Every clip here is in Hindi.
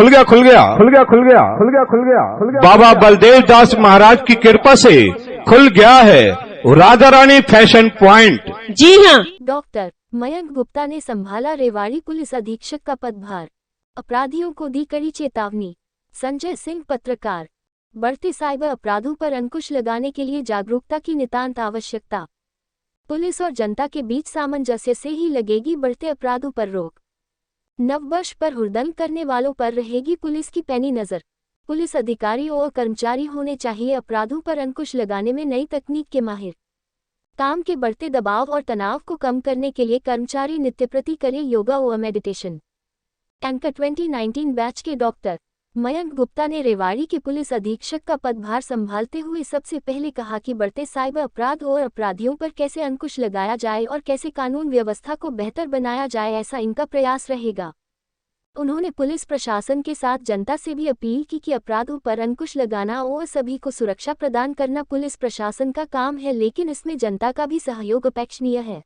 खुल गया खुल गया खुल गया खुल गया खुल गया खुल गया खुल गया। बाबा बलदेव दास महाराज की कृपा से खुल गया है राधा रानी फैशन पॉइंट। जी हाँ। डॉक्टर मयंक गुप्ता ने संभाला रेवाड़ी पुलिस अधीक्षक का पदभार, अपराधियों को दी कड़ी चेतावनी। संजय सिंह पत्रकार। बढ़ते साइबर अपराधों पर अंकुश लगाने के लिए जागरूकता की नितांत आवश्यकता। पुलिस और जनता के बीच सामंजस्य से ही लगेगी बढ़ते अपराधों पर रोक। नववर्ष पर हुड़दंग करने वालों पर रहेगी पुलिस की पैनी नजर। पुलिस अधिकारी और कर्मचारी होने चाहिए अपराधों पर अंकुश लगाने में नई तकनीक के माहिर। काम के बढ़ते दबाव और तनाव को कम करने के लिए कर्मचारी नित्य प्रति करें योगा और मेडिटेशन। एंकर 2019 बैच के डॉक्टर मयंक गुप्ता ने रेवाड़ी के पुलिस अधीक्षक का पदभार संभालते हुए सबसे पहले कहा कि बढ़ते साइबर अपराध और अपराधियों पर कैसे अंकुश लगाया जाए और कैसे कानून व्यवस्था को बेहतर बनाया जाए, ऐसा इनका प्रयास रहेगा। उन्होंने पुलिस प्रशासन के साथ जनता से भी अपील की कि अपराधों पर अंकुश लगाना और सभी को सुरक्षा प्रदान करना पुलिस प्रशासन का काम है, लेकिन इसमें जनता का भी सहयोग अपेक्षणीय है।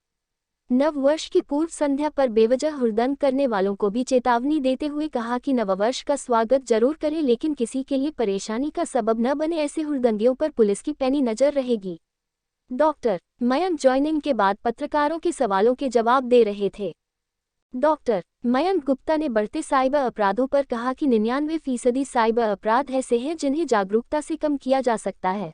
नव वर्ष की पूर्व संध्या पर बेवजह हुड़दंग करने वालों को भी चेतावनी देते हुए कहा कि नववर्ष का स्वागत जरूर करें, लेकिन किसी के लिए परेशानी का सबब न बने। ऐसे हुड़दंगियों पर पुलिस की पैनी नजर रहेगी। डॉक्टर मयंक ज्वाइनिंग के बाद पत्रकारों के सवालों के जवाब दे रहे थे। डॉक्टर मयंक गुप्ता ने बढ़ते साइबर अपराधों पर कहा कि 99% साइबर अपराध ऐसे हैं जिन्हें जागरूकता से कम किया जा सकता है।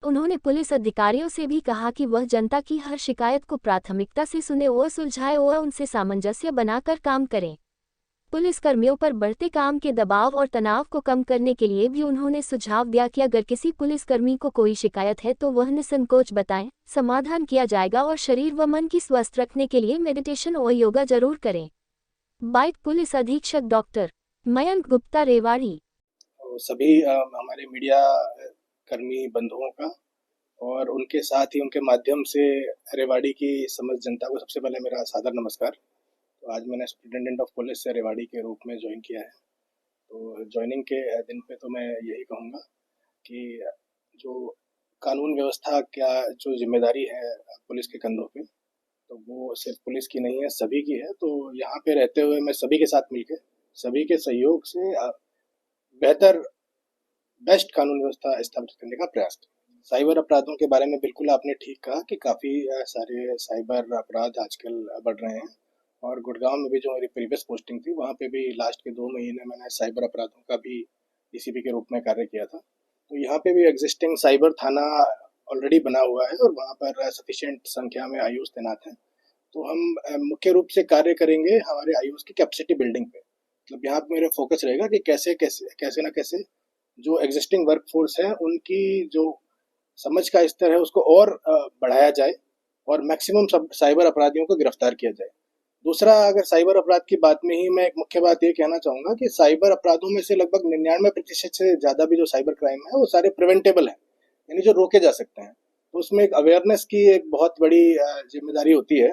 उन्होंने पुलिस अधिकारियों से भी कहा कि वह जनता की हर शिकायत को प्राथमिकता से सुने और सुलझाए और उनसे सामंजस्य बनाकर काम करें। पुलिस कर्मियों पर बढ़ते काम के दबाव और तनाव को कम करने के लिए भी उन्होंने सुझाव दिया कि अगर किसी पुलिसकर्मी को कोई शिकायत है तो वह निसंकोच बताएं, समाधान किया जाएगा और शरीर व मन की स्वस्थ रखने के लिए मेडिटेशन और योगा जरूर करें। बाइट पुलिस अधीक्षक डॉक्टर मयंक गुप्ता रेवाड़ी। सभी हमारे मीडिया कर्मी बंधुओं का और उनके साथ ही उनके माध्यम से रेवाड़ी की समस्त जनता को सबसे पहले मेरा सादर नमस्कार। तो आज मैंने सुपरिटेंडेंट ऑफ पुलिस से रेवाड़ी के रूप में ज्वाइन किया है। तो ज्वाइनिंग के दिन पे तो मैं यही कहूँगा कि जो कानून व्यवस्था क्या जो जिम्मेदारी है पुलिस के कंधों पे, तो वो सिर्फ पुलिस की नहीं है, सभी की है। तो यहाँ पे रहते हुए मैं सभी के साथ मिलकर सभी के सहयोग से बेहतर बेस्ट कानून व्यवस्था स्थापित करने का प्रयास करें। साइबर अपराधों के बारे में बिल्कुल आपने ठीक कहा कि काफ़ी सारे साइबर अपराध आजकल बढ़ रहे हैं और गुड़गांव में भी जो मेरी प्रीवियस पोस्टिंग थी वहाँ पे भी लास्ट के 2 महीने मैंने साइबर अपराधों का भी डीसीपी के रूप में कार्य किया था। तो यहाँ पे भी एग्जिस्टिंग साइबर थाना ऑलरेडी बना हुआ है और वहाँ पर सफिशिएंट संख्या में आयुष तैनात हैं। तो हम मुख्य रूप से कार्य करेंगे हमारे आयुष की कैपेसिटी बिल्डिंग पे। मतलब यहाँ पे मेरा फोकस रहेगा कि कैसे ना कैसे जो एग्जिस्टिंग वर्कफोर्स है उनकी जो समझ का स्तर है उसको और बढ़ाया जाए और मैक्सिमम साइबर अपराधियों को गिरफ्तार किया जाए। दूसरा, अगर साइबर अपराध की बात में ही मैं एक मुख्य बात ये कहना चाहूँगा कि साइबर अपराधों में से लगभग 99% से ज़्यादा भी जो साइबर क्राइम है वो सारे प्रिवेंटेबल हैं, यानी जो रोके जा सकते हैं। तो उसमें एक अवेयरनेस की एक बहुत बड़ी जिम्मेदारी होती है।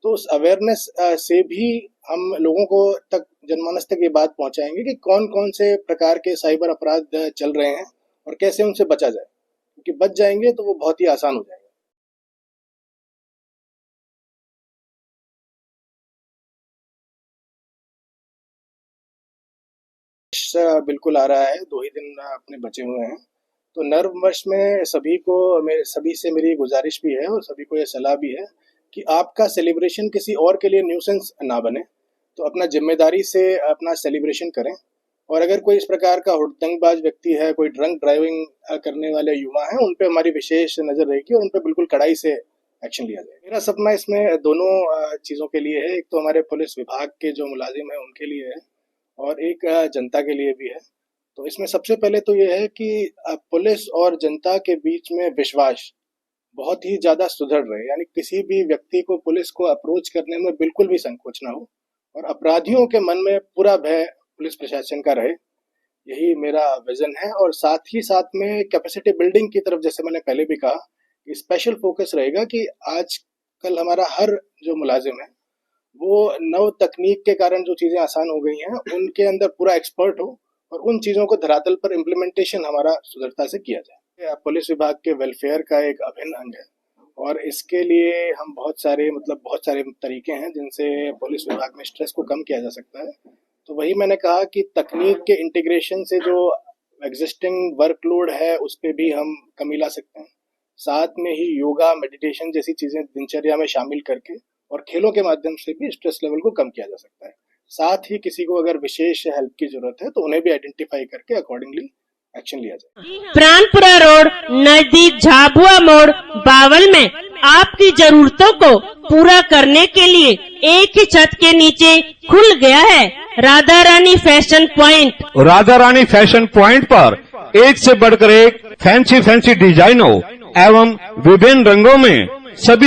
तो उस अवेयरनेस से भी हम लोगों को तक जनमानस तक ये बात पहुंचाएंगे कि कौन कौन से प्रकार के साइबर अपराध चल रहे हैं और कैसे उनसे बचा जाए, क्योंकि बच जाएंगे तो वो बहुत ही आसान हो जाएगा। बिल्कुल आ रहा है, 2 ही दिन अपने बचे हुए हैं। तो नव वर्ष में सभी से मेरी गुजारिश भी है और सभी को ये सलाह भी है कि आपका सेलिब्रेशन किसी और के लिए न्यूसेंस ना बने। तो अपना जिम्मेदारी से अपना सेलिब्रेशन करें और अगर कोई इस प्रकार का हुड़दंगबाज व्यक्ति है, कोई ड्रंक ड्राइविंग करने वाले युवा हैं, उन पे हमारी विशेष नज़र रहेगी और उन पे बिल्कुल कड़ाई से एक्शन लिया जाएगा। मेरा सपना इसमें दोनों चीज़ों के लिए है, एक तो हमारे पुलिस विभाग के जो मुलाजिम हैं उनके लिए है और एक जनता के लिए भी है। तो इसमें सबसे पहले तो ये है कि पुलिस और जनता के बीच में विश्वास बहुत ही ज़्यादा सुदृढ़ रहे, यानी किसी भी व्यक्ति को पुलिस को अप्रोच करने में बिल्कुल भी संकोच ना हो और अपराधियों के मन में पूरा भय पुलिस प्रशासन का रहे। यही मेरा विजन है। और साथ ही साथ में कैपेसिटी बिल्डिंग की तरफ, जैसे मैंने पहले भी कहा, स्पेशल फोकस रहेगा कि आज कल हमारा हर जो मुलाजिम है वो नव तकनीक के कारण जो चीज़ें आसान हो गई हैं उनके अंदर पूरा एक्सपर्ट हो और उन चीज़ों को धरातल पर इम्प्लीमेंटेशन हमारा सुदृढ़ता से किया जाए। पुलिस विभाग के वेलफेयर का एक अभिन्न अंग है और इसके लिए हम बहुत सारे तरीके हैं जिनसे पुलिस विभाग में स्ट्रेस को कम किया जा सकता है। तो वही मैंने कहा कि तकनीक के इंटीग्रेशन से जो एग्जिस्टिंग वर्कलोड है उस पर भी हम कमी ला सकते हैं। साथ में ही योगा, मेडिटेशन जैसी चीजें दिनचर्या में शामिल करके और खेलों के माध्यम से भी स्ट्रेस लेवल को कम किया जा सकता है। साथ ही किसी को अगर विशेष हेल्प की जरूरत है तो उन्हें भी आइडेंटिफाई करके अकॉर्डिंगली एक्शन लिया जाए। प्राणपुरा रोड नजदीक झाबुआ मोड़ बावल में आपकी जरूरतों को पूरा करने के लिए एक ही छत के नीचे खुल गया है Radha Rani fashion point. Radha Rani fashion point पर एक से बढ़कर एक फैंसी डिजाइनों एवं विभिन्न रंगों में सभी